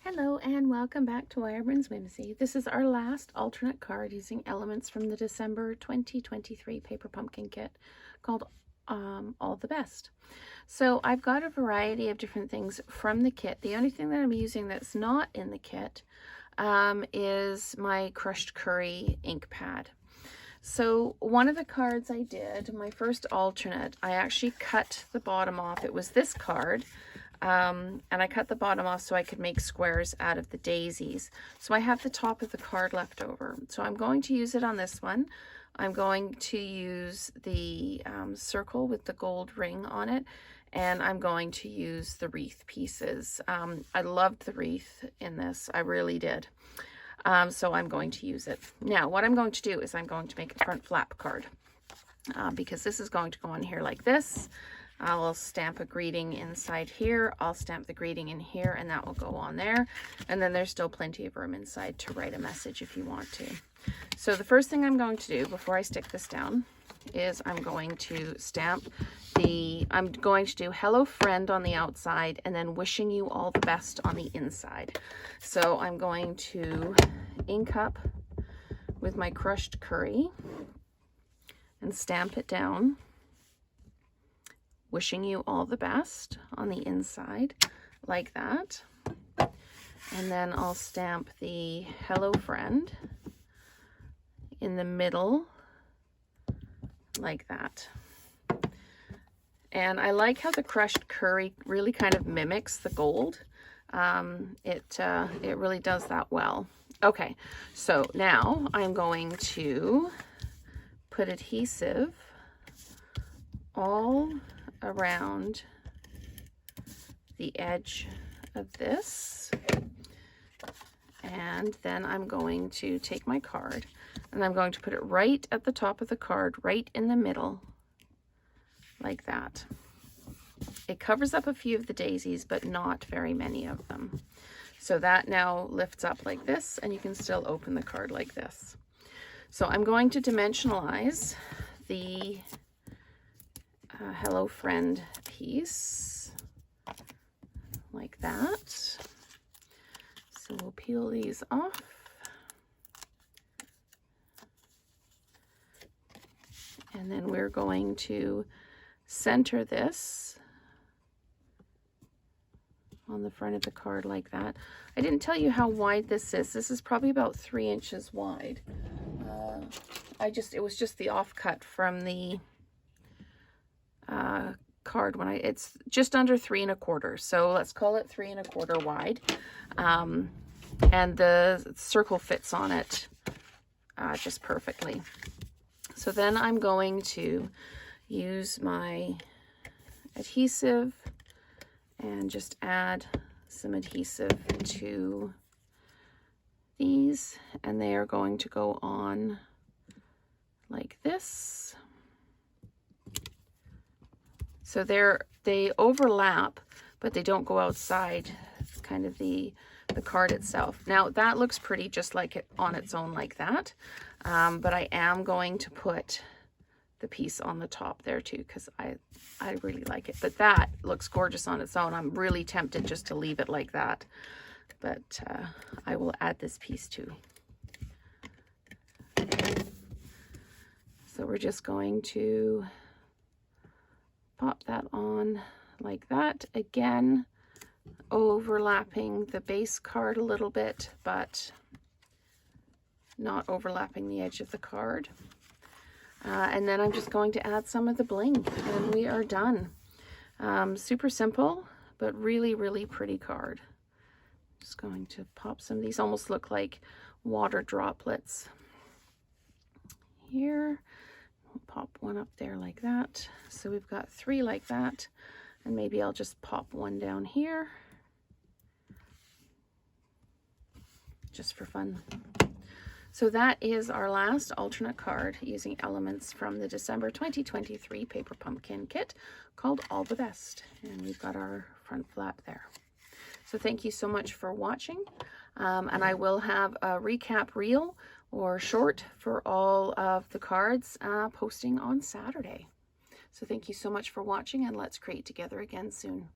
Hello and welcome back to Wireburns Whimsy. This is our last alternate card using elements from the December 2023 Paper Pumpkin Kit called All the Best. So I've got a variety of different things from the kit. The only thing that I'm using that's not in the kit is my Crushed Curry ink pad. So one of the cards I did, my first alternate, I actually cut the bottom off. It was this card. And I cut the bottom off so I could make squares out of the daisies. So I have the top of the card left over. So I'm going to use it on this one. I'm going to use the circle with the gold ring on it. And I'm going to use the wreath pieces. I loved the wreath in this. I really did. So I'm going to use it. Now, what I'm going to do is I'm going to make a front flap card. Because this is going to go on here like this. I'll stamp a greeting inside here. I'll stamp the greeting in here, and that will go on there. And then there's still plenty of room inside to write a message if you want to. So the first thing I'm going to do before I stick this down is I'm going to stamp I'm going to do hello friend on the outside and then wishing you all the best on the inside. So I'm going to ink up with my Crushed Curry and stamp it down. Wishing you all the best on the inside, like that. And then I'll stamp the hello friend in the middle, like that. And I like how the Crushed Curry really kind of mimics the gold. It really does that well. Okay, so now I'm going to put adhesive all around the edge of this, and then I'm going to take my card and I'm going to put it right at the top of the card, right in the middle, like that. It covers up a few of the daisies, but not very many of them. So that now lifts up like this, and you can still open the card like this. So I'm going to dimensionalize the hello friend piece like that. So we'll peel these off. And then we're going to center this on the front of the card like that. I didn't tell you how wide this is. This is probably about 3 inches wide. It was just the offcut from the card it's just under 3 1/4, so let's call it 3 1/4 wide, and the circle fits on it just perfectly. So then I'm going to use my adhesive and just add some adhesive to these, and they are going to go on like this. So they overlap, but they don't go outside kind of the card itself. Now that looks pretty just like it on its own like that, but I am going to put the piece on the top there too, because I really like it. But that looks gorgeous on its own. I'm really tempted just to leave it like that, but I will add this piece too. So we're just going to pop that on like that, again overlapping the base card a little bit, but not overlapping the edge of the card. And then I'm just going to add some of the bling, and we are done. Super simple, but really, really pretty card. Just going to pop some of these, almost look like water droplets here. Pop one up there like that. So we've got 3 like that, and maybe I'll just pop one down here just for fun. So that is our last alternate card using elements from the December 2023 Paper Pumpkin Kit called All the Best, and we've got our front flap there. So thank you so much for watching, and I will have a recap reel or short for all of the cards posting on Saturday. So thank you so much for watching, and let's create together again soon.